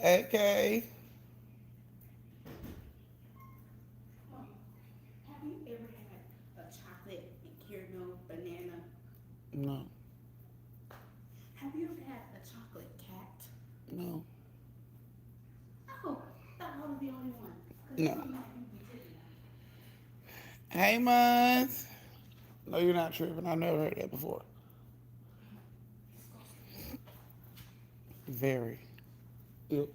Okay. Mom, have you ever had a chocolate and caramel banana? No. Have you ever had a chocolate cat? No. Oh, I thought I was the only one. Because it No. seemed like you'd be tripping on it. Hey, Mons. No, you're not tripping. I've never heard that before. Disgusting. Very. Yep.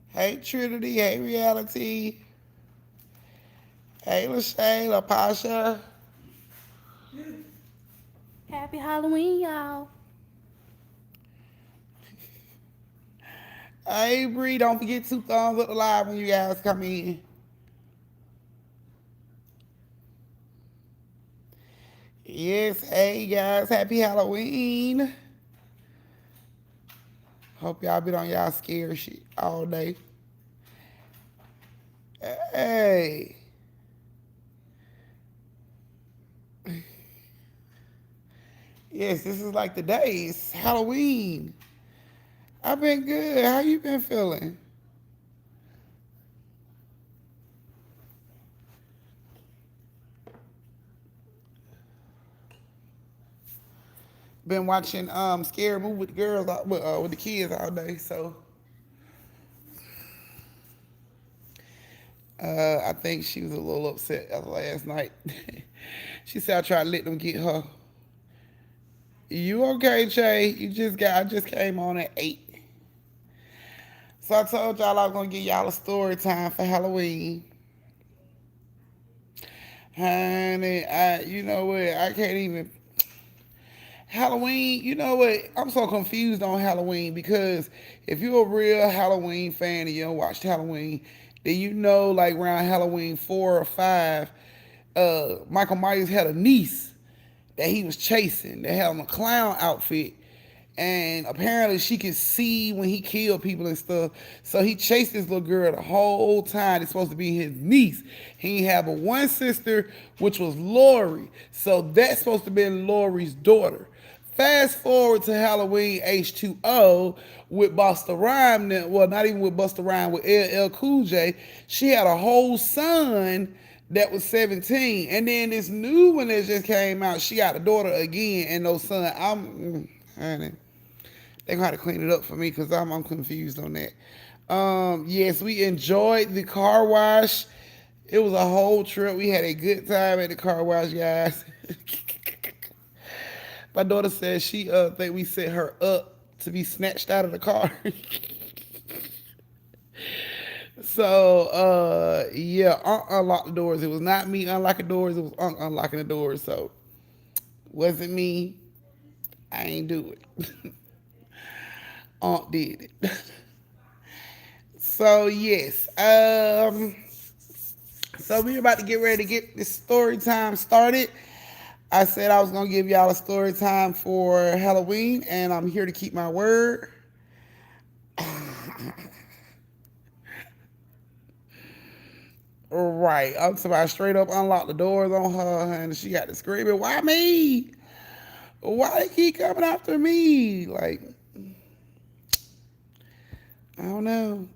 Hey, Trinity. Hey, Reality. Hey, Lachey, LaPasha. Happy Halloween, y'all. Hey, Bree. Don't forget to thumbs up the live when you guys come in. Yes. Hey, guys. Happy Halloween. Hope y'all been on y'all scared shit all day. Hey. Yes, this is like the day. It's Halloween. I've been good. How you been feeling? Been watching scary movie with the girls with the kids all day. So I think she was a little upset last night. She said I tried to let them get her. You okay, Che? I just came on at 8. So I told y'all I was gonna give y'all a story time for Halloween. Honey, you know what? I can't even Halloween, you know what? I'm so confused on Halloween because if you're a real Halloween fan and you don't watch Halloween, then you know like around Halloween 4 or 5, Michael Myers had a niece that he was chasing that had on a clown outfit. And apparently she could see when he killed people and stuff. So he chased this little girl the whole time. It's supposed to be his niece. He have a one sister, which was Lori. So that's supposed to be Lori's daughter. Fast forward to Halloween H2O with Busta Rhymes. Well, not even with Busta Rhymes, with LL Cool J. She had a whole son that was 17. And then this new one that just came out, she got a daughter again and no son. Honey, they gonna have to clean it up for me because I'm confused on that. Yes, we enjoyed the car wash. It was a whole trip. We had a good time at the car wash, guys. My daughter said she think we set her up to be snatched out of the car. So yeah, unlocked the doors. It was not me unlocking doors. It was unlocking the doors. So wasn't me. I ain't do it. Aunt did it. So yes, so we're about to get ready to get this story time started. I said I was gonna give y'all a story time for Halloween, and I'm here to keep my word. Right, I'm somebody straight up unlocked the doors on her, and she got to screaming, "Why me? Why they keep coming after me?" Like I don't know.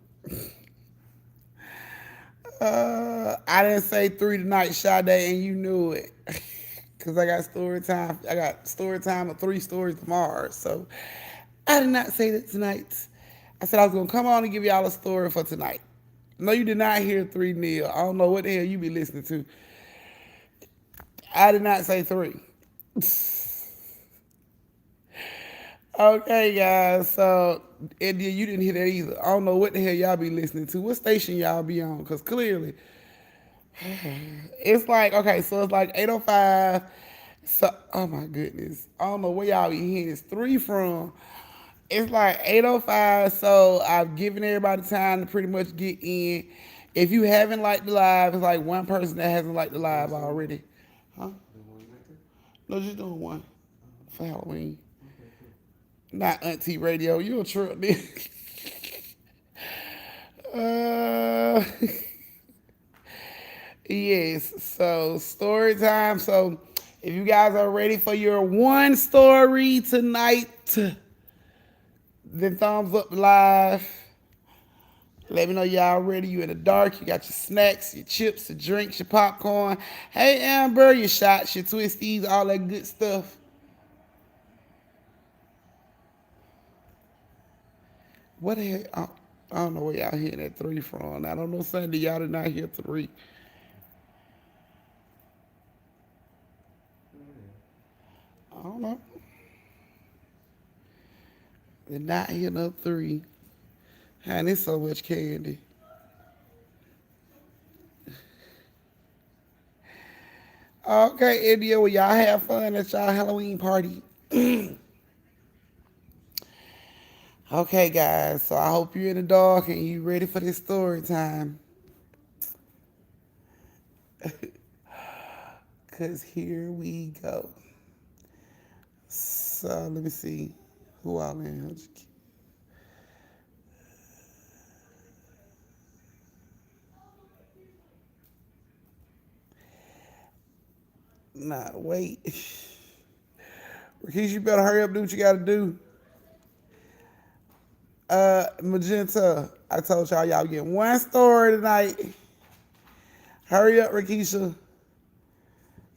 I didn't say 3 tonight, Sade, and you knew it. Cause I got story time. I got story time of 3 stories tomorrow. So I did not say that tonight. I said I was gonna come on and give y'all a story for tonight. No, you did not hear 3 Neil. I don't know what the hell you be listening to. I did not say 3. Okay, guys. So India, you didn't hear that either. I don't know what the hell y'all be listening to. What station y'all be on? Cause clearly it's like okay, so it's like 8:05. So oh my goodness, I don't know where y'all be hearing this 3 from. It's like 8:05, so I've given everybody time to pretty much get in. If you haven't liked the live, it's like one person that hasn't liked the live already. Huh? No, just doing one for Halloween. Not Auntie Radio. You a trip, nigga. uh, Yes. So story time. So if you guys are ready for your one story tonight, then thumbs up live. Let me know y'all ready. You in the dark. You got your snacks, your chips, your drinks, your popcorn. Hey Amber, your shots, your twisties, all that good stuff. What the heck? I don't know where y'all hearing that three from. I don't know Sunday. Y'all did not hear three. I don't know. Did not hear no three. And it's so much candy. Okay, India, well, y'all have fun at y'all Halloween party. Okay, guys, so I hope you're in the dark and you ready for this story time. Because here we go. So let me see who all in here. Nah, wait. Rakisha, you better hurry up, do what you gotta do. Magenta, I told y'all getting one story tonight. Hurry up, Rakisha.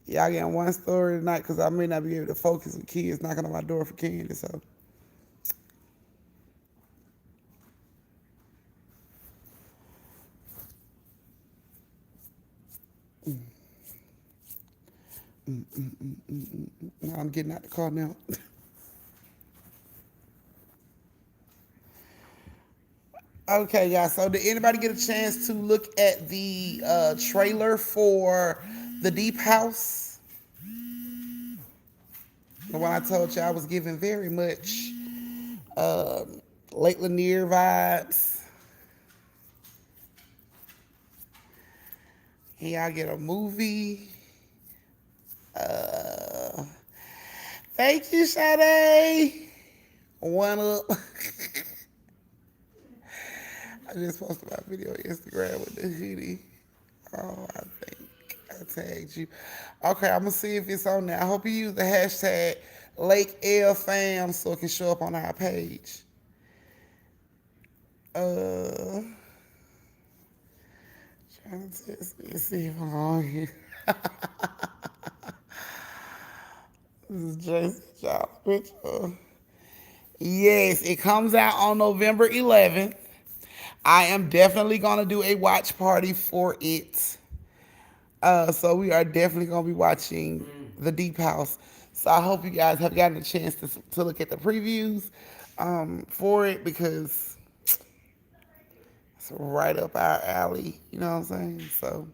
Y'all getting one story tonight because I may not be able to focus with kids knocking on my door for candy. So, now I'm getting out the car now. Okay, guys. So, did anybody get a chance to look at the trailer for The Deep House? The one I told you I was giving very much Lake Lanier vibes. And y'all get a movie. Thank you, Sade. One up. I just posted my video on Instagram with the hoodie. Oh, I think I tagged you. Okay, I'm gonna see if it's on there. I hope you use the hashtag LakeLFam so it can show up on our page. Trying to test me and see if I'm on here. This is Jason Child picture. Yes, it comes out on November 11th. I am definitely gonna do a watch party for it. So we are definitely gonna be watching The Deep House. So I hope you guys have gotten a chance to look at the previews for it because it's right up our alley. You know what I'm saying? So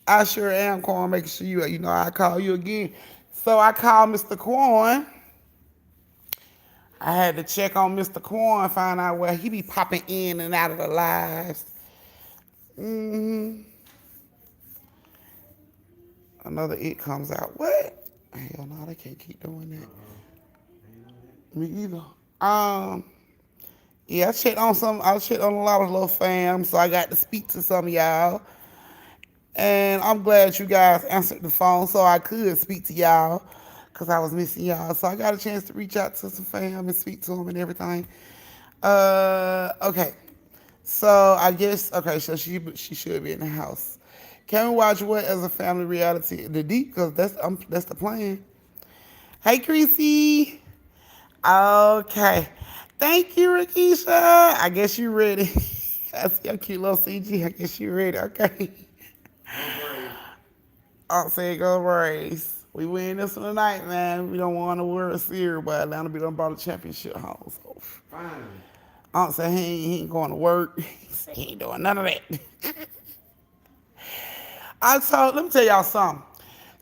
I sure am, Quan, making sure I call you again. So I called Mr. Quan. I had to check on Mr. Quan, find out where he be popping in and out of the lives. Another It comes out. What? Hell no, they can't keep doing that. Me either. Yeah, I checked on a lot of little fam, so I got to speak to some of y'all. And I'm glad you guys answered the phone so I could speak to y'all because I was missing y'all. So I got a chance to reach out to some fam and speak to them and everything. Okay. So I guess, okay, so she should be in the house. Can we watch what as a family reality? The Deep, because that's the plan. Hey, Creasy. Okay. Thank you, Rakisha. I guess you ready. I see your cute little CG. I guess you ready. Okay. I'll say go Braves. We win this one tonight, man. We don't want a World Series, but Atlanta be done brought a championship home. So. Fine. Aunt said he ain't going to work. He said he ain't doing none of that. Let me tell y'all something.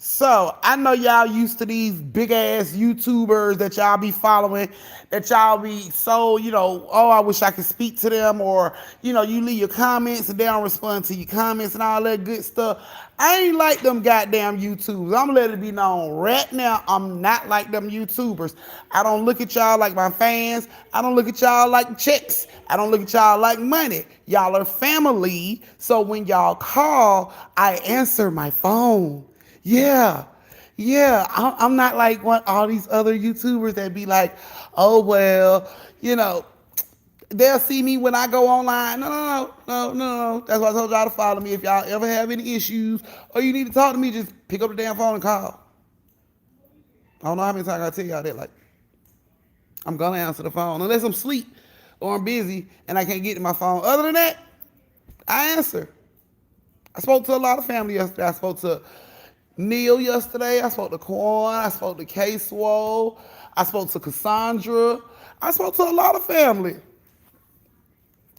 So I know y'all used to these big ass YouTubers that y'all be following, that y'all be so, oh, I wish I could speak to them, or, you leave your comments and they don't respond to your comments and all that good stuff. I ain't like them goddamn YouTubers. I'm gonna let it be known right now. I'm not like them YouTubers. I don't look at y'all like my fans. I don't look at y'all like chicks. I don't look at y'all like money. Y'all are family. So when y'all call, I answer my phone. Yeah. Yeah. I'm not like all these other YouTubers that be like, oh, well, you know, they'll see me when I go online. No. That's why I told y'all to follow me. If y'all ever have any issues or you need to talk to me, just pick up the damn phone and call. I don't know how many times I tell y'all that. Like, I'm going to answer the phone unless I'm asleep or I'm busy and I can't get to my phone. Other than that, I answer. I spoke to a lot of family yesterday. I spoke to Neil yesterday. I spoke to Quan. I spoke to K Swole. I spoke to Cassandra. I spoke to a lot of family.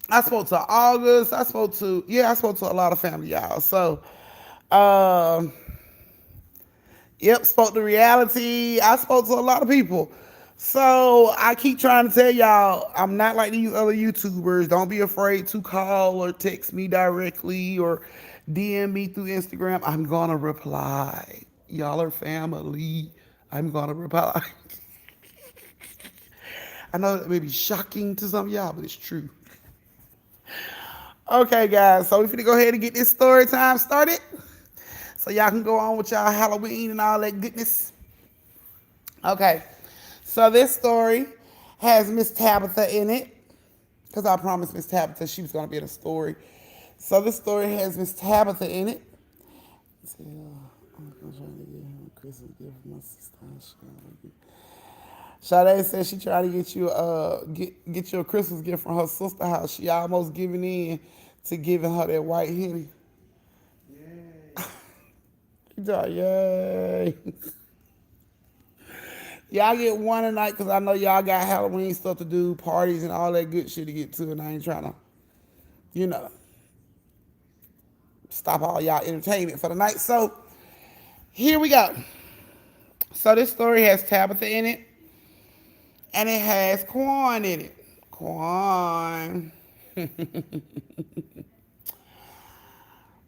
I spoke to August. I spoke to a lot of family, y'all. So, um, yep, spoke to reality. I spoke to a lot of people. So I keep trying to tell y'all, I'm not like these other YouTubers. Don't be afraid to call or text me directly or DM me through Instagram. I'm gonna reply. Y'all are family. I'm gonna reply. I know that may be shocking to some of y'all, but it's true. Okay, guys, so we're gonna go ahead and get this story time started. So y'all can go on with y'all Halloween and all that goodness. Okay, so this story has Miss Tabitha in it, because I promised Miss Tabitha she was going to be in a story. So this story has Miss Tabitha in it. I'm trying to get him a Christmas gift from my sister. Sade said she tried to get you a Christmas gift from her sister house. She almost giving in to giving her that white henny. Yay. Y'all get one tonight because I know y'all got Halloween stuff to do, parties and all that good shit to get to, and I ain't trying to, you know, stop all y'all entertainment for the night. So here we go. So this story has Tabitha in it, and it has Quan in it. Quan.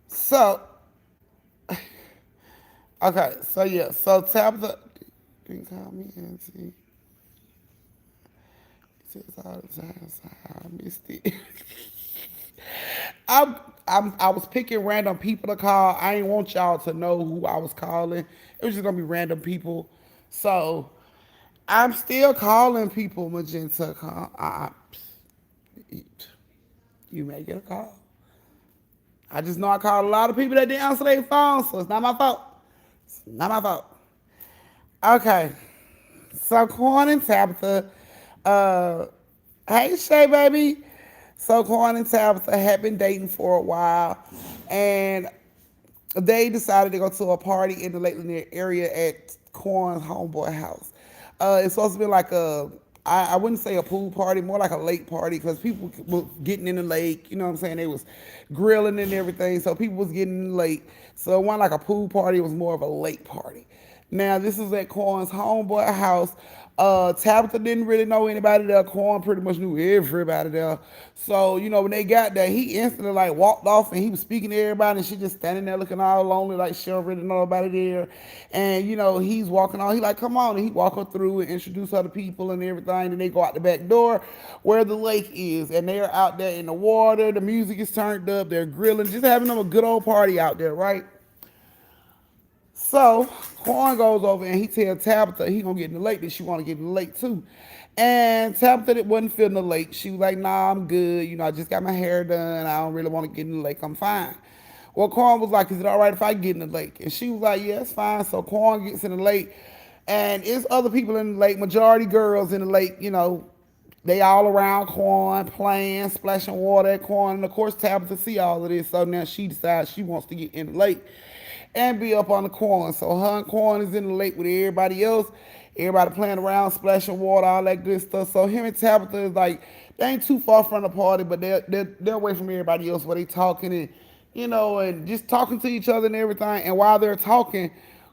So, okay, so yeah, so Tabitha, you can call me Auntie. Says all the time, so I missed it. I was picking random people to call. I didn't want y'all to know who I was calling. It was just gonna be random people. So I'm still calling people, Magenta. You may get a call. I just know I called a lot of people that didn't answer their phone, so it's not my fault. It's not my fault. Okay. So Quan and Tabitha, hey Shay baby. So Quan and Tabitha had been dating for a while, and they decided to go to a party in the Lakeland area at Quan's homeboy house. It's supposed to be like I wouldn't say a pool party, more like a lake party, because people were getting in the lake. You know what I'm saying? They was grilling and everything, so people was getting in the lake. So it wasn't like a pool party; it was more of a lake party. Now this is at Quan's homeboy house. Tabitha didn't really know anybody there. Quan pretty much knew everybody there. So, when they got there, he instantly like walked off and he was speaking to everybody, and she just standing there looking all lonely, like she don't really know nobody there. And, he's walking on, he like, come on. And he walk her through and introduce her to people and everything. And they go out the back door where the lake is. And they're out there in the water. The music is turned up. They're grilling, just having them a good old party out there, right? So Quan goes over and he tells Tabitha he gonna get in the lake, that she wanna get in the lake too. And Tabitha wasn't feeling the lake. She was like, nah, I'm good. I just got my hair done. I don't really want to get in the lake. I'm fine. Well, Quan was like, is it all right if I get in the lake? And she was like, yeah, it's fine. So Quan gets in the lake, and it's other people in the lake, majority girls in the lake, they all around Quan, playing, splashing water at Quan. And of course, Tabitha see all of this. So now she decides she wants to get in the lake and be up on the Quan. So her and Quan is in the lake with everybody else. Everybody playing around, splashing water, all that good stuff. So him and Tabitha is like, they ain't too far from the party, but they're away from everybody else where they talking and, and just talking to each other and everything. And while they're talking,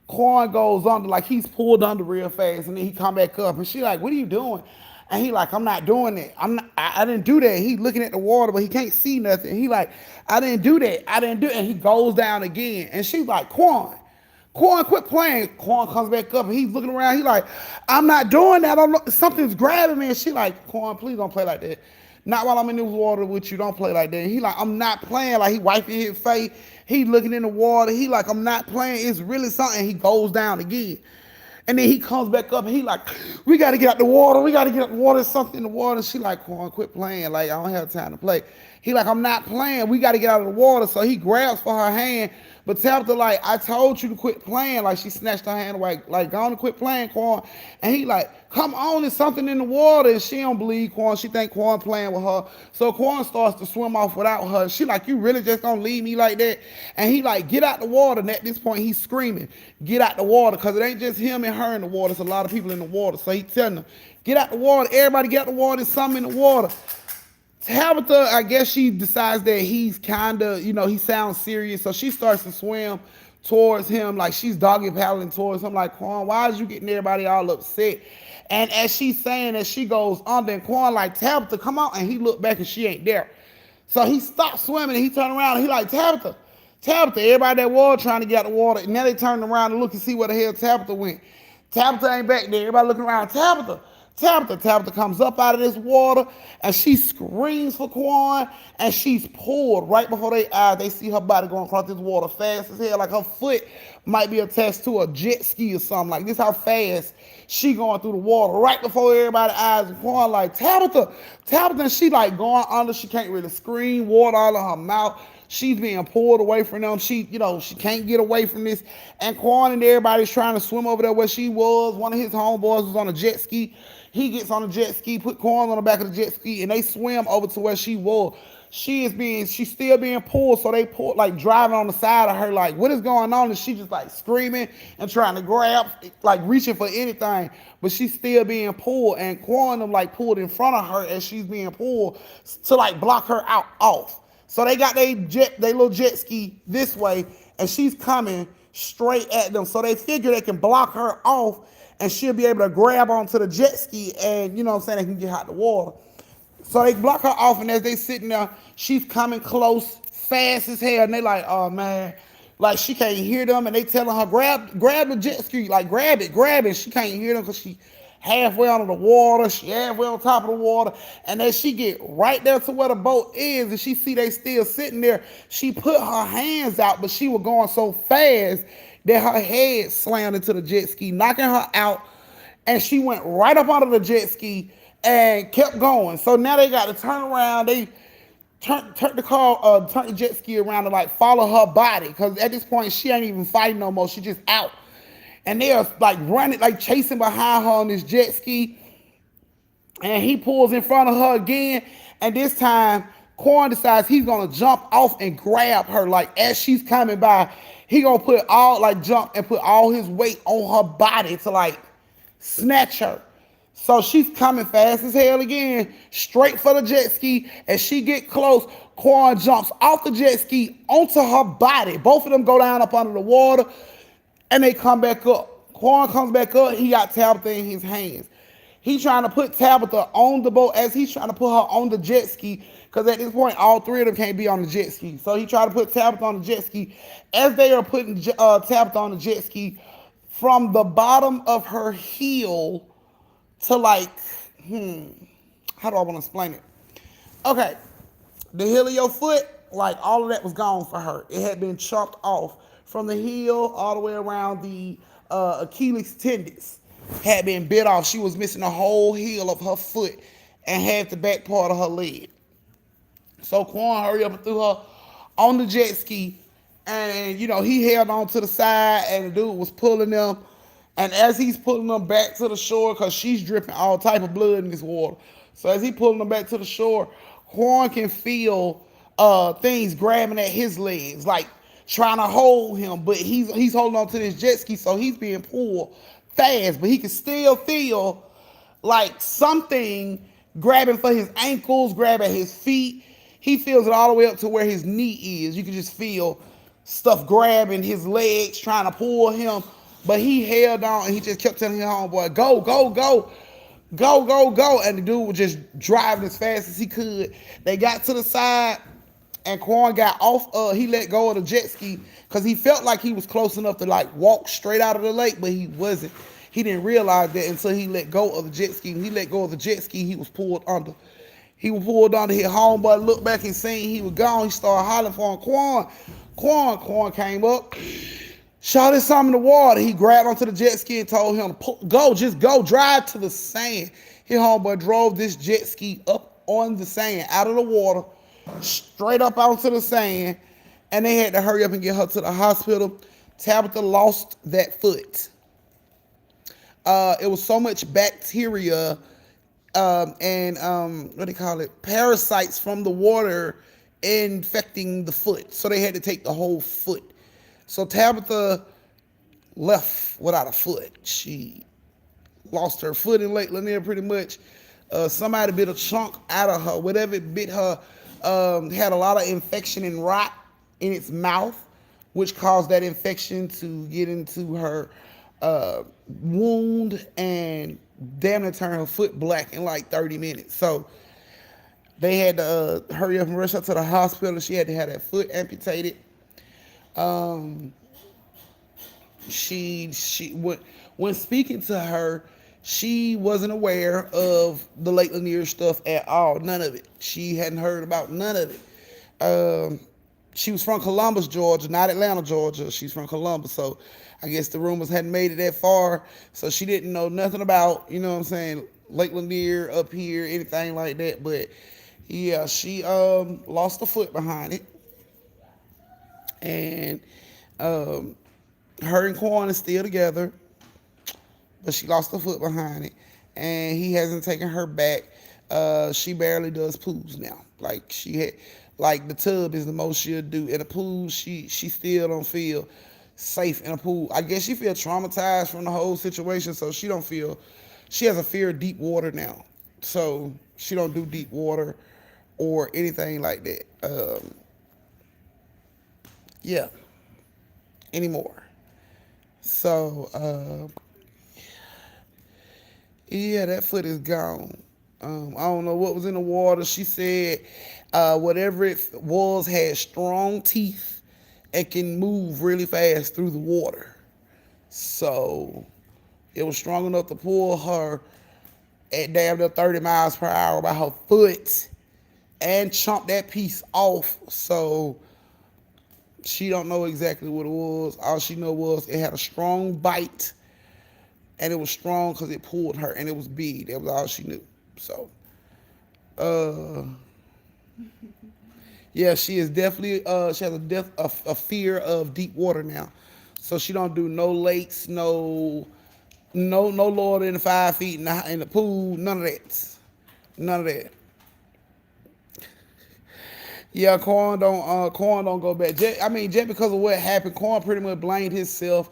Quan goes under, like he's pulled under real fast, and then he come back up, and she like, "What are you doing?" And he like, "I'm not doing that. I didn't do that." He looking at the water, but he can't see nothing. He like, "I didn't do that. I didn't do it." And he goes down again, and she's like, Quan, quit playing." Quan comes back up and he's looking around. He like, "I'm not doing that. I don't know. Something's grabbing me." And she like, "Quan, please don't play like that. Not while I'm in this water with you. Don't play like that." And he like, "I'm not playing." Like he wiping his face. He looking in the water. He like, "I'm not playing. It's really something." He goes down again. And then he comes back up and he like, "We got to get out the water. We got to get out the water. There's something in the water." And she like, "Quan, quit playing. Like, I don't have time to play." He like, "I'm not playing. We got to get out of the water." So he grabs for her hand. But Tabitha like, "I told you to quit playing." Like she snatched her hand away. Like, "Go on and quit playing, Quan." And he like, "Come on, there's something in the water." And she don't believe Quan. She think Quan playing with her. So Quan starts to swim off without her. She like, "You really just gonna leave me like that?" And he like, "Get out the water." And at this point, he's screaming, "Get out the water." Because it ain't just him and her in the water. It's a lot of people in the water. So he telling them, "Get out the water. Everybody get out the water. There's something in the water." Tabitha, I guess she decides that he's kind of, he sounds serious. So she starts to swim towards him, like she's doggy paddling towards him, like, "Quan, why is you getting everybody all upset?" And as she's saying that, she goes under, and Quan like, "Tabitha, come on." And he looked back and she ain't there. So he stopped swimming and he turned around and he like, "Tabitha, Tabitha." Everybody that was trying to get out the water. And now they turned around and look and see where the hell Tabitha went. Tabitha ain't back there. Everybody looking around. "Tabitha, Tabitha." Tabitha comes up out of this water and she screams for Quan, and she's pulled right before their eyes. They see her body going across this water fast as hell, like her foot might be attached to a jet ski or something. Like this how fast she going through the water right before everybody's eyes. And Quan like, "Tabitha, Tabitha." And she like going under. She can't really scream, water all in her mouth. She's being pulled away from them. She can't get away from this. And Quan and everybody's trying to swim over there where she was. One of his homeboys was on a jet ski. He gets on a jet ski, put Quan on the back of the jet ski, and they swim over to where she was. She's still being pulled, so they pull, like driving on the side of her, like, "What is going on?" And she just like screaming and trying to grab, like reaching for anything, but she's still being pulled. And Quan them like pulled in front of her as she's being pulled to like block her out off. So they got they little jet ski this way, and she's coming straight at them. So they figure they can block her off, and she'll be able to grab onto the jet ski, and they can get out the water. So they block her off, and as they sitting there, she's coming close, fast as hell, and they like, "Oh man," like she can't hear them, and they telling her, grab the jet ski, like grab it. She can't hear them because she halfway under the water, she halfway on top of the water, and as she get right there to where the boat is, and she see they still sitting there, she put her hands out, but she was going so fast that her head slammed into the jet ski, knocking her out, and she went right up under the jet ski and kept going. So now they got to turn around. They turn the jet ski around to like follow her body, because at this point she ain't even fighting no more. She just out, and they are like running, like chasing behind her on this jet ski. And he pulls in front of her again, and this time Quan decides he's gonna jump off and grab her. Like as she's coming by, he gonna jump and put all his weight on her body to like snatch her. So she's coming fast as hell again, straight for the jet ski. As she get close, Quan jumps off the jet ski onto her body. Both of them go down up under the water, and they come back up. Quan comes back up. He got Tabitha in his hands. He's trying to put Tabitha on the boat as he's trying to put her on the jet ski, because at this point, all three of them can't be on the jet ski. So he tried to put Tabitha on the jet ski. As they are putting Tabitha on the jet ski, from the bottom of her heel to like, how do I want to explain it? Okay, the heel of your foot, like all of that was gone for her. It had been chopped off from the heel all the way around the Achilles tendons. Had been bit off. She was missing the whole heel of her foot and half the back part of her leg. So Quan hurried up and threw her on the jet ski, and he held on to the side, and the dude was pulling them. And as he's pulling them back to the shore, because she's dripping all type of blood in this water, so as he pulling them back to the shore, Quan can feel things grabbing at his legs, like trying to hold him, but he's holding on to this jet ski, so he's being pulled fast, but he can still feel like something grabbing for his ankles, grabbing his feet. He feels it all the way up to where his knee is. You can just feel stuff grabbing his legs, trying to pull him But he held on and he just kept telling his homeboy, go, go, go, go, go, go. And the dude was just driving as fast as he could. They got to the side and Quan got off. He let go of the jet ski because he felt like he was close enough to like walk straight out of the lake, but he wasn't. He didn't realize that until he let go of the jet ski. When he let go of the jet ski, he was pulled under. He was pulled under. His homeboy looked back and seen he was gone. He started hollering for him. Quan came up, shot his something in the water. He grabbed onto the jet ski and told him, go, just go, drive to the sand. His homeboy drove this jet ski up on the sand, out of the water, straight up onto the sand, and they had to hurry up and get her to the hospital. Tabitha lost that foot. It was so much bacteria and what do they call it? Parasites from the water infecting the foot. So they had to take the whole foot. So Tabitha left without a foot. She lost her foot in Lake Lanier pretty much. Somebody bit a chunk out of her. Whatever it bit her had a lot of infection and rot in its mouth, which caused that infection to get into her wound and damn near turn her foot black in like 30 minutes. So they had to hurry up and rush her to the hospital. She had to have that foot amputated. When speaking to her, she wasn't aware of the Lake Lanier stuff at all. None of it. She hadn't heard about none of it. She was from Columbus, Georgia, not Atlanta, Georgia. She's from Columbus, so I guess the rumors hadn't made it that far, so she didn't know nothing about, you know what I'm saying, Lake Lanier up here, anything like that. But yeah, she lost a foot behind it, and her and Quan is still together, but she lost a foot behind it, and he hasn't taken her back. She barely does pools now. Like she had, like the tub is the most she'll do. In a pool, she still don't feel safe in a pool. I guess she feels traumatized from the whole situation, so she don't feel. She has a fear of deep water now, so she don't do deep water or anything like that. Yeah, anymore. So yeah, that foot is gone. I don't know what was in the water. She said whatever it was had strong teeth and can move really fast through the water. So it was strong enough to pull her at damn near 30 miles per hour by her foot and chomp that piece off. So she don't know exactly what it was. All she know was it had a strong bite, and it was strong because it pulled her, and it was big. That was all she knew. So, yeah, she is definitely she has a fear of deep water now. So she don't do no lakes, no lower than 5 feet in the pool, none of that, none of that. Yeah, Quan don't go back. Just because of what happened, Quan pretty much blamed himself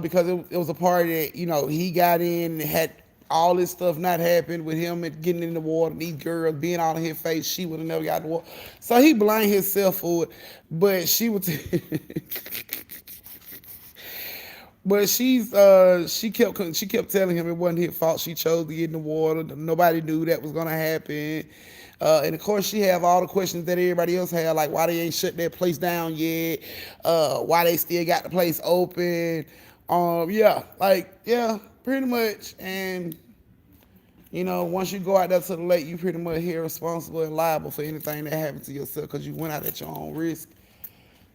because it was a party that he got in and had all this stuff not happened with him and getting in the water and these girls being out of his face. She would have never got in the water, so he blamed himself for it. But she was, but she kept telling him it wasn't his fault. She chose to get in the water. Nobody knew that was gonna happen. And of course, she have all the questions that everybody else had, like why they ain't shut that place down yet, why they still got the place open. Yeah, pretty much. And once you go out there to the lake, you pretty much here responsible and liable for anything that happened to yourself because you went out at your own risk.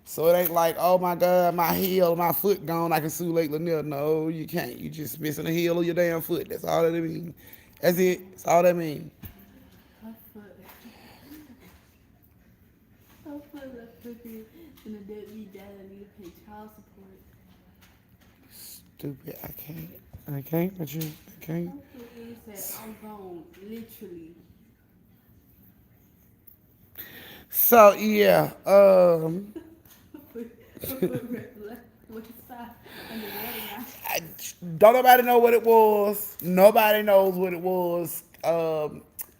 So it ain't like, oh my God, my foot gone, I can sue Lake Lanier. No, you can't. You just missing the heel of your damn foot. That's all that means. That's it. That's all that means. I feel like cooking and the deadbeat dad I need to pay child support. Stupid. I can't, but you can't. I said I'm gone, literally. So yeah, I, don't nobody know what it was. Nobody knows what it was.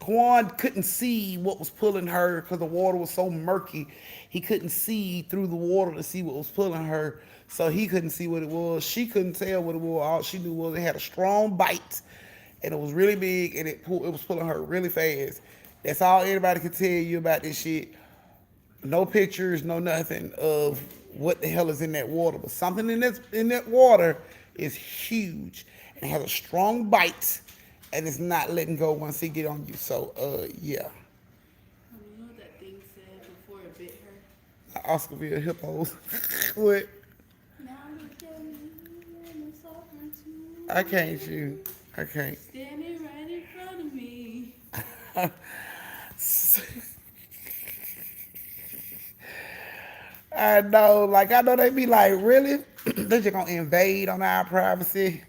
Quan couldn't see what was pulling her because the water was so murky. He couldn't see through the water to see what was pulling her, so he couldn't see what it was. She couldn't tell what it was. All she knew was it had a strong bite, and it was really big, and it was pulling her really fast. That's all anybody can tell you about this shit. No pictures, no nothing of what the hell is in that water, but something in that water is huge and has a strong bite, and it's not letting go once it get on you. So, yeah. You know what that thing said before it bit her? Oscarville hippos. What? Now look at me, and it's all too. I can't shoot. I can't. Standing right in front of me. I know, like I know they be like, really? They just gonna invade on our privacy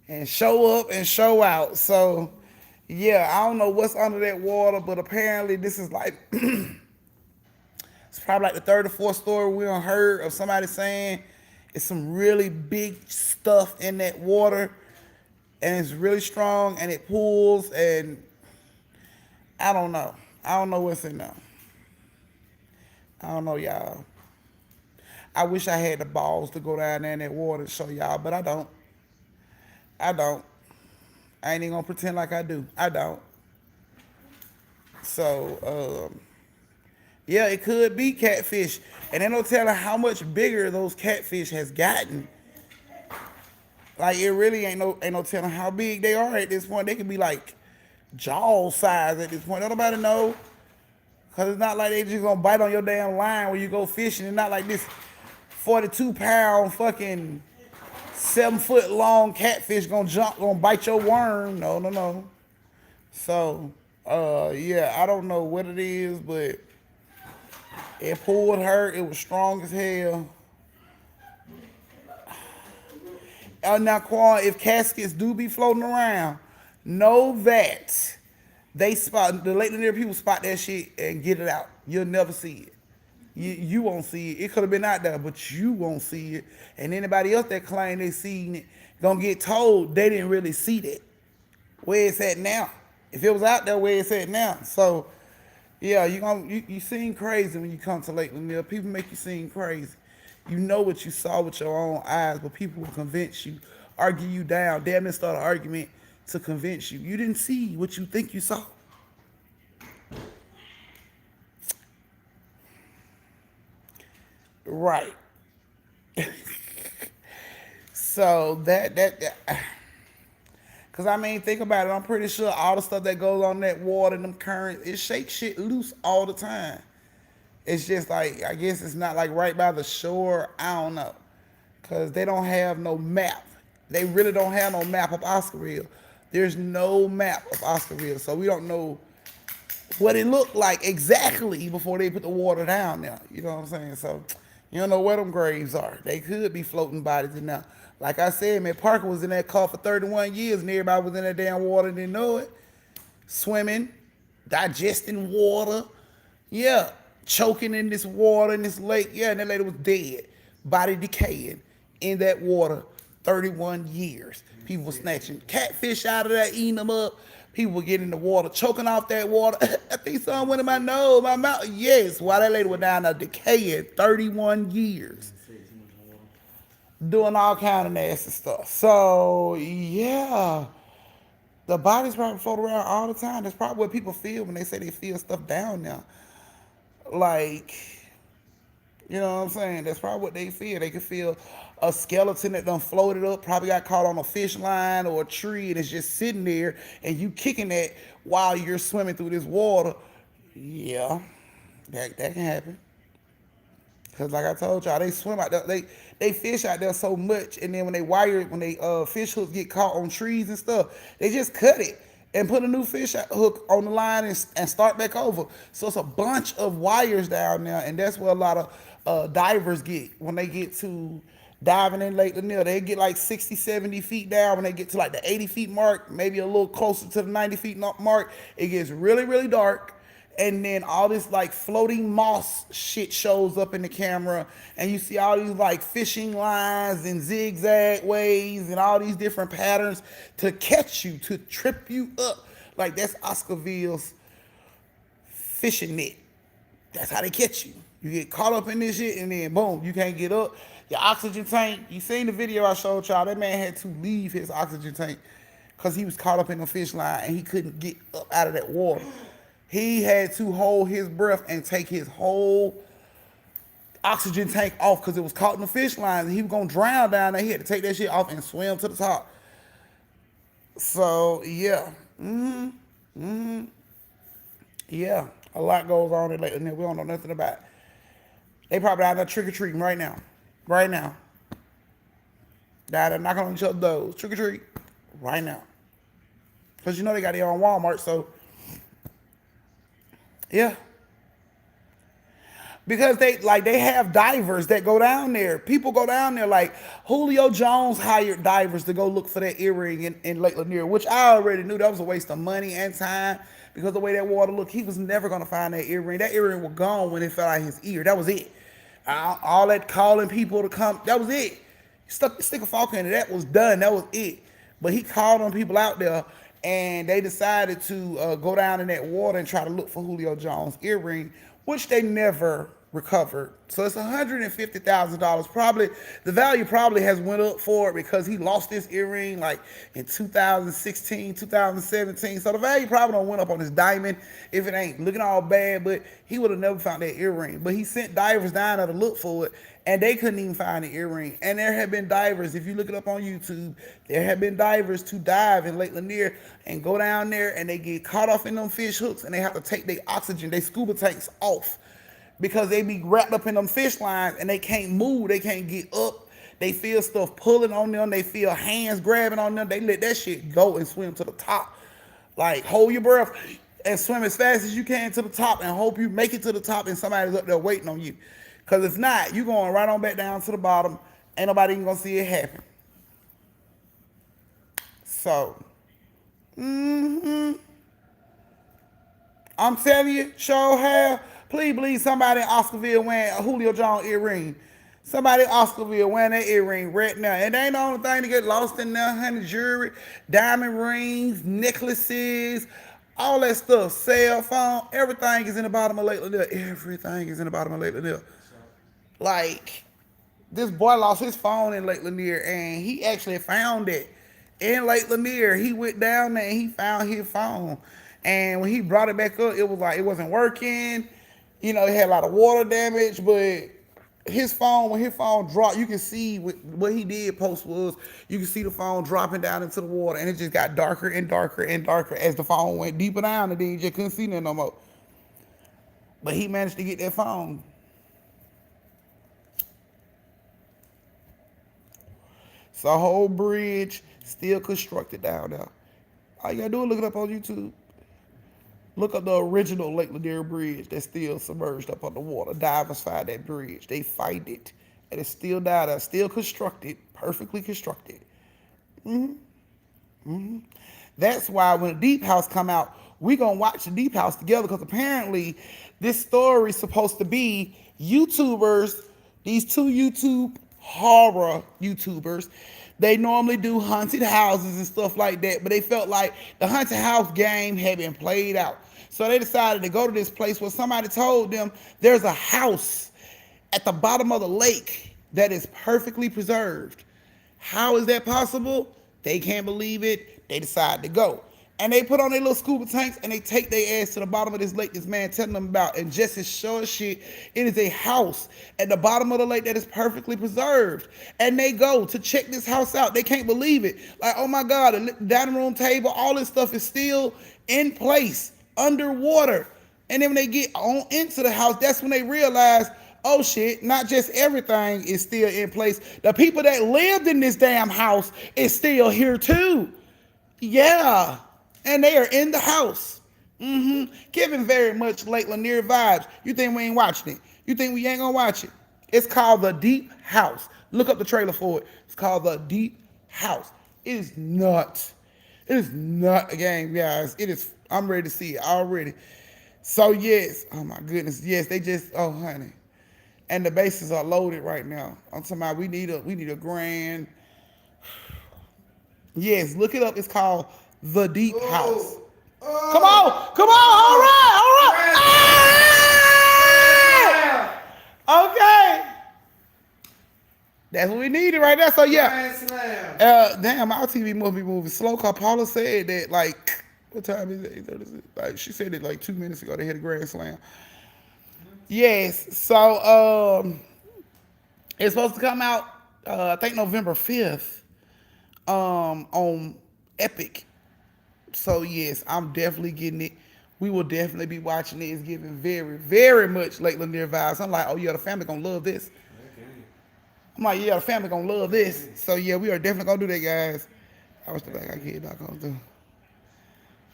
and show up and show out. So, yeah, I don't know what's under that water, but apparently this is like it's probably like the third or fourth story we done heard of somebody saying it's some really big stuff in that water, and it's really strong and it pulls, and I don't know. I don't know what's in there. I don't know, y'all. I wish I had the balls to go down there in that water and show y'all, but I don't. I don't. I ain't even gonna pretend like I do. I don't. So, yeah, it could be catfish. And they don't tell her how much bigger those catfish has gotten. Like it really ain't no telling how big they are at this point. They could be like jaw size at this point. Don't nobody know. Cause it's not like they just gonna bite on your damn line when you go fishing. It's not like this 42-pound fucking 7-foot long catfish gonna bite your worm. No, no, no. So, yeah, I don't know what it is, but it pulled her. It was strong as hell. Now, Quan, if caskets do be floating around, know that the Lake Lanier people spot that shit and get it out. You'll never see it. You won't see it. It could have been out there, but you won't see it. And anybody else that claim they seen it gonna get told they didn't really see that. Where it's at now. If it was out there, where it's at now. So, yeah, you seem crazy when you come to Lake Lanier. People make you seem crazy. You know what you saw with your own eyes, but people will convince you, argue you down, damn near start an argument to convince you. You didn't see what you think you saw. Right. So cause I mean, think about it. I'm pretty sure all the stuff that goes on that water and them currents, it shakes shit loose all the time. It's just like, I guess it's not like right by the shore. I don't know. Cause they don't have no map. They really don't have no map of Oscarville. There's no map of Oscarville. So we don't know what it looked like exactly before they put the water down there. You know what I'm saying? So you don't know where them graves are. They could be floating bodies in there. Like I said, man, Parker was in that car for 31 years and everybody was in that damn water and didn't know it. Swimming, digesting water. Yeah, choking in this water in this lake. Yeah, and that lady was dead. Body decaying in that water 31 years. People were snatching catfish out of there, eating them up. People were getting in the water, choking off that water. I think something went in my nose, my mouth. Yes, while that lady was down there decaying 31 years. Doing all kind of nasty stuff. So, yeah. The bodies probably float around all the time. That's probably what people feel when they say they feel stuff down there. Like, you know what I'm saying? That's probably what they feel. They could feel a skeleton that done floated up, probably got caught on a fish line or a tree and it's just sitting there and you kicking that while you're swimming through this water. Yeah, that can happen. Cause like I told y'all, they swim out there, they fish out there so much, and then when they fish hooks get caught on trees and stuff, they just cut it and put a new fish hook on the line and start back over. So it's a bunch of wires down there, and that's where a lot of divers get when they get to diving in Lake Lanier. They get like 60, 70 feet down. When they get to like the 80 feet mark, maybe a little closer to the 90 feet mark, it gets really, really dark. And then all this like floating moss shit shows up in the camera, and you see all these like fishing lines and zigzag ways and all these different patterns to catch you, to trip you up. Like that's Oscarville's fishing net. That's how they catch you. You get caught up in this shit and then boom, you can't get up. Your oxygen tank, you seen the video I showed y'all, that man had to leave his oxygen tank because he was caught up in the fish line and he couldn't get up out of that water. He had to hold his breath and take his whole oxygen tank off because it was caught in the fish line and he was gonna drown down there. He had to take that shit off and swim to the top. So yeah. Yeah. A lot goes on in Lake Lanier. We don't know nothing about it. They probably out there trick-or-treating right now. Right now. Down there knocking on each other's doors. Trick-or-treat. Right now. Because you know they got their own Walmart, so yeah. Because they have divers that go down there. People go down there. Like Julio Jones hired divers to go look for that earring in Lake Lanier, which I already knew that was a waste of money and time because the way that water looked, he was never gonna find that earring. That earring was gone when it fell out his ear. That was it. All that calling people to come, that was it. Stick a fork in it. That was done. That was it. But he called on people out there, and they decided to go down in that water and try to look for Julio Jones' earring, which they never recovered. So it's $150,000. Probably the value probably has went up for it because he lost this earring like in 2016, 2017. So the value probably don't went up on his diamond if it ain't looking all bad, but he would have never found that earring. But he sent divers down there to look for it, and they couldn't even find the earring. And there have been divers, if you look it up on YouTube, there have been divers to dive in Lake Lanier and go down there and they get caught off in them fish hooks and they have to take their oxygen, their scuba tanks off because they be wrapped up in them fish lines and they can't move, they can't get up. They feel stuff pulling on them, they feel hands grabbing on them. They let that shit go and swim to the top. Like, hold your breath and swim as fast as you can to the top and hope you make it to the top and somebody's up there waiting on you. Because if not, you're going right on back down to the bottom. Ain't nobody even going to see it happen. So, I'm telling you, show have. Please believe somebody in Oscarville wearing a Julio Jones earring. Somebody in Oscarville wearing that earring right now. And they ain't the only thing to get lost in there, honey. Jewelry, diamond rings, necklaces, all that stuff. Cell phone, everything is in the bottom of Lake Lanier. Everything is in the bottom of Lake Lanier. Like, this boy lost his phone in Lake Lanier, and he actually found it in Lake Lanier. He went down there and he found his phone. And when he brought it back up, it was like it wasn't working. You know, it had a lot of water damage, but his phone, when his phone dropped, you can see what he did post was, you can see the phone dropping down into the water, and it just got darker and darker and darker as the phone went deeper down, and then you just couldn't see nothing no more. But he managed to get that phone. It's a whole bridge still constructed down there. All you gotta do is look it up on YouTube. Look up the original Lake Lanier Bridge that's still submerged up underwater. Divers find that bridge. They find it. And it's still down there, still constructed, perfectly constructed. That's why when the Deep House come out, we gonna watch the Deep House together because apparently this story is supposed to be YouTubers, these two YouTube horror YouTubers. They normally do haunted houses and stuff like that, but they felt like the haunted house game had been played out. So they decided to go to this place where somebody told them there's a house at the bottom of the lake that is perfectly preserved. How is that possible? They can't believe it. They decide to go. And they put on their little scuba tanks and they take their ass to the bottom of this lake this man telling them about. And just as sure as shit, it is a house at the bottom of the lake that is perfectly preserved. And they go to check this house out. They can't believe it. Like, oh my God, the dining room table, all this stuff is still in place, underwater. And then when they get on into the house, that's when they realize, oh shit, not just everything is still in place. The people that lived in this damn house is still here too. Yeah. And they are in the house. Giving very much Lake Lanier vibes. You think we ain't watching it? You think we ain't gonna watch it? It's called The Deep House. Look up the trailer for it. It's called The Deep House. It is not. It is not a game, guys. It is. I'm ready to see it already. So yes. Oh my goodness. Yes, they just. Oh honey. And the bases are loaded right now. I'm talking about we need a grand. Yes, look it up. It's called The Deep House. Come on, come on, all right, all right. Okay. That's what we needed right there. So yeah. Damn, our TV must be moving slow. Cause Paula said that like, what time is it? 8:36? Like she said it like 2 minutes ago. They had a grand slam. Yes. So it's supposed to come out. I think November 5th. On Epic. So yes, I'm definitely getting it. We will definitely be watching it. It's giving very, very much Lake Lanier vibes. I'm like, oh yeah, the family gonna love this. I'm like, yeah, the family gonna love this. So yeah, we are definitely gonna do that, guys. I was like, I can't not gonna do.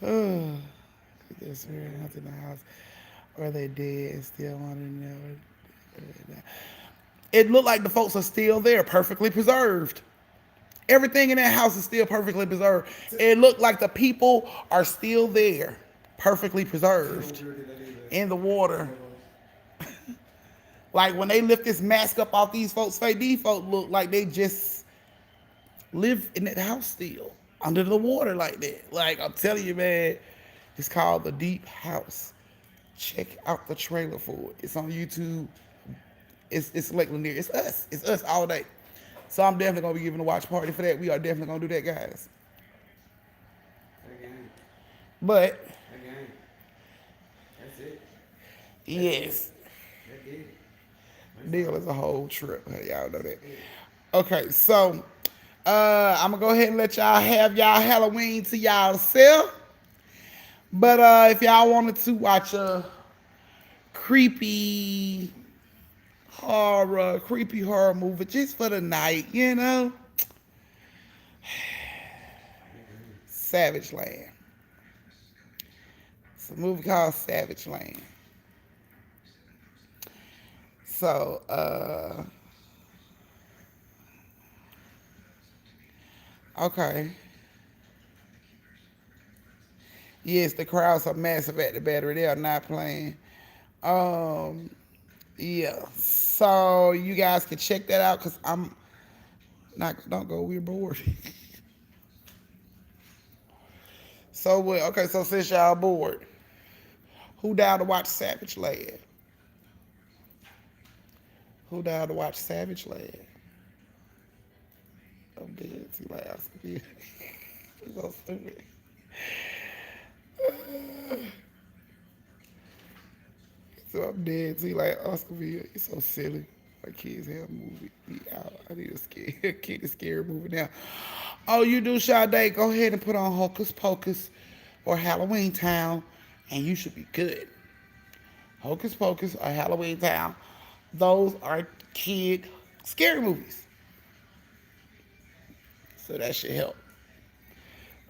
Oh, there's really nothing in the house. Or they dead and still want to know. It looked like the folks are still there, perfectly preserved. Everything in that house is still perfectly preserved. It looked like the people are still there, perfectly preserved in the water. Like when they lift this mask up off these folks' face, these folks look like they just live in that house still, under the water like that. Like I'm telling you, man, it's called The Deep House. Check out the trailer for it. It's on YouTube. It's Lake Lanier. It's us. It's us all day. So I'm definitely gonna be giving a watch party for that. We are definitely gonna do that, guys. But That's it. yes, That's it. deal is a whole trip. Y'all know that. Okay, so I'm gonna go ahead and let y'all have y'all Halloween to y'all self. But if y'all wanted to watch a creepy horror movie just for the night, you know, Savage Land. It's a movie called Savage Land. So, okay. Yes, the crowds are massive at the Battery. They are not playing. Um, yeah. So you guys can check that out because I'm not. Don't go. We're bored. So what? Okay. So since y'all bored, who down to watch Savage Land? Who down to watch Savage Land? I'm dead. See, like Oscar P. So stupid. So I'm dead. See, like Oscar V. It's so silly. My kids have a movie. Be out. I need a kid a scary movie now. Oh, you do Sade? Go ahead and put on Hocus Pocus or Halloween Town, and you should be good. Hocus Pocus or Halloween Town. Those are kid scary movies. So that should help.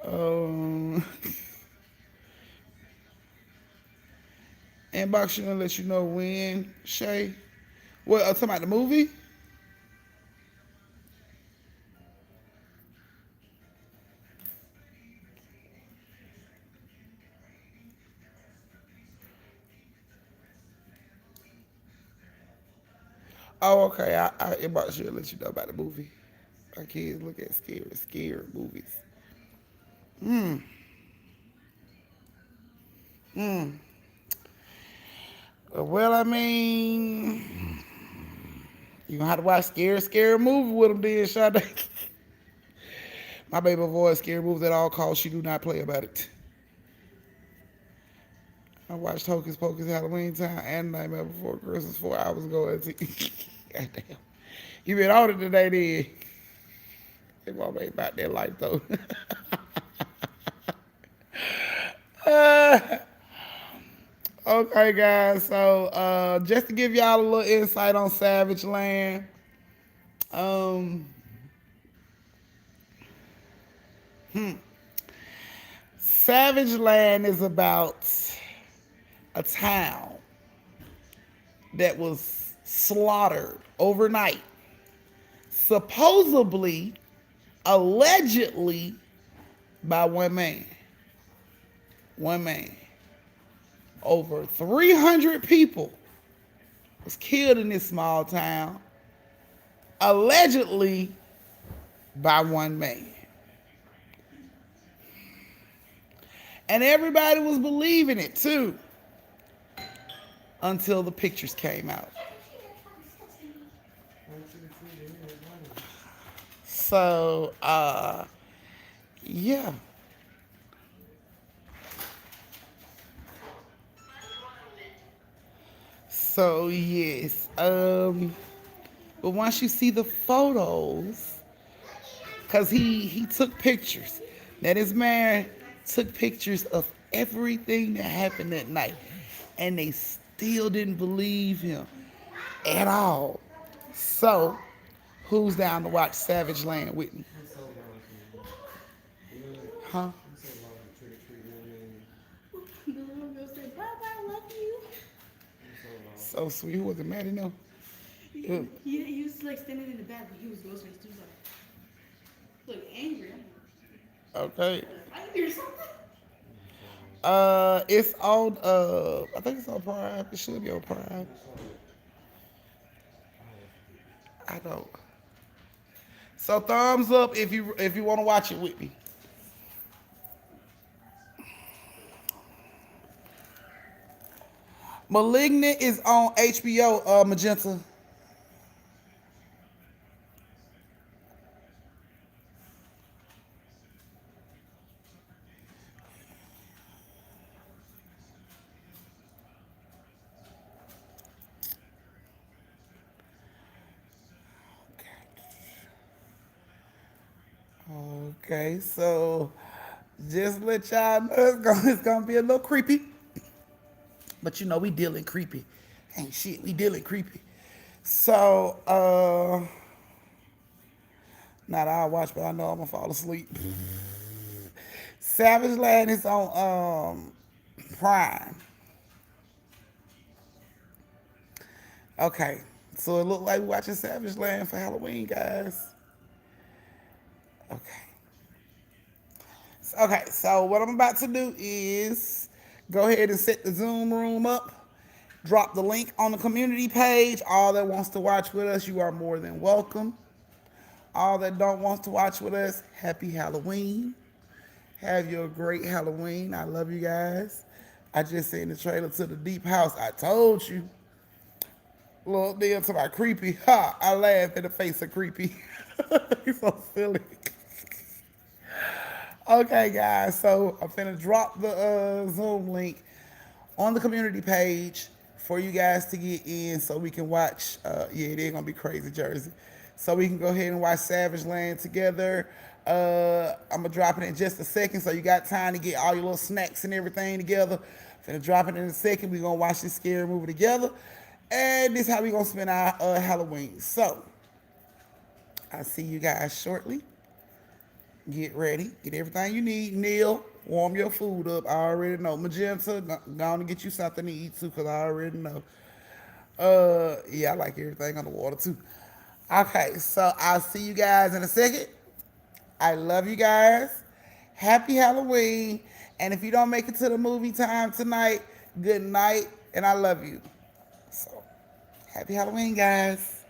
Um, Inbox should let you know when, Shay. What, talking about the movie? Oh, okay. I inbox should let you know about the movie. Our kids look at scary movies. Well, I mean, you gonna have to watch scary movie with them then, Sade. My baby avoids scary movies at all costs. She do not play about it. I watched Hocus Pocus Halloween Time and Nightmare Before Christmas 4 hours ago. God damn. You been on it today, then. They won't make about their life, though. Okay, guys. So, just to give y'all a little insight on Savage Land. Um, Savage Land is about a town that was slaughtered overnight, supposedly, allegedly, by one man. One man. Over 300 people was killed in this small town, allegedly by one man. And everybody was believing it too until the pictures came out. So, yeah. So, yes. But once you see the photos, because he took pictures. Now, this man took pictures of everything that happened that night. And they still didn't believe him at all. So, who's down to watch Savage Land with me? I'm so down for you. Huh? I'm so down for trick or treat, man. The little girl said, "Bye bye, I love you." I'm so down. So sweet. Who was it, Maddie? No. He was like standing in the back, but he was Ghostface. He was like, look angry. Okay. Angry or something. It's on. I think it's on Prime. It should be on Prime. I don't. So thumbs up if you want to watch it with me. Malignant is on HBO. Magenta. Okay, so just let y'all know it's gonna be a little creepy. But you know we dealing creepy. Ain't shit, we dealing creepy. So not I'll watch, but I know I'm gonna fall asleep. Savage Land is on Prime. Okay. So it looked like we watching Savage Land for Halloween, guys. Okay. Okay, so what I'm about to do is go ahead and set the Zoom room up. Drop the link on the community page. All that wants to watch with us, you are more than welcome. All that don't want to watch with us, happy Halloween. Have your great Halloween. I love you guys. I just seen the trailer to the Deep House. I told you. Little deal to my creepy. Ha! I laugh in the face of creepy. He's so silly. Okay, guys. So I'm finna drop the Zoom link on the community page for you guys to get in so we can watch. Yeah, it ain't gonna be crazy, Jersey. So we can go ahead and watch Savage Land together. I'm gonna drop it in just a second, so you got time to get all your little snacks and everything together. Finna drop it in a second. We gonna watch this scary movie together, and this is how we gonna spend our Halloween. So I'll see you guys shortly. Get ready. Get everything you need. Neil, warm your food up. I already know. Magenta, go on and get you something to eat too, because I already know. Yeah, I like everything on the water too. Okay, so I'll see you guys in a second. I love you guys. Happy Halloween. And if you don't make it to the movie time tonight, good night. And I love you. So, happy Halloween, guys.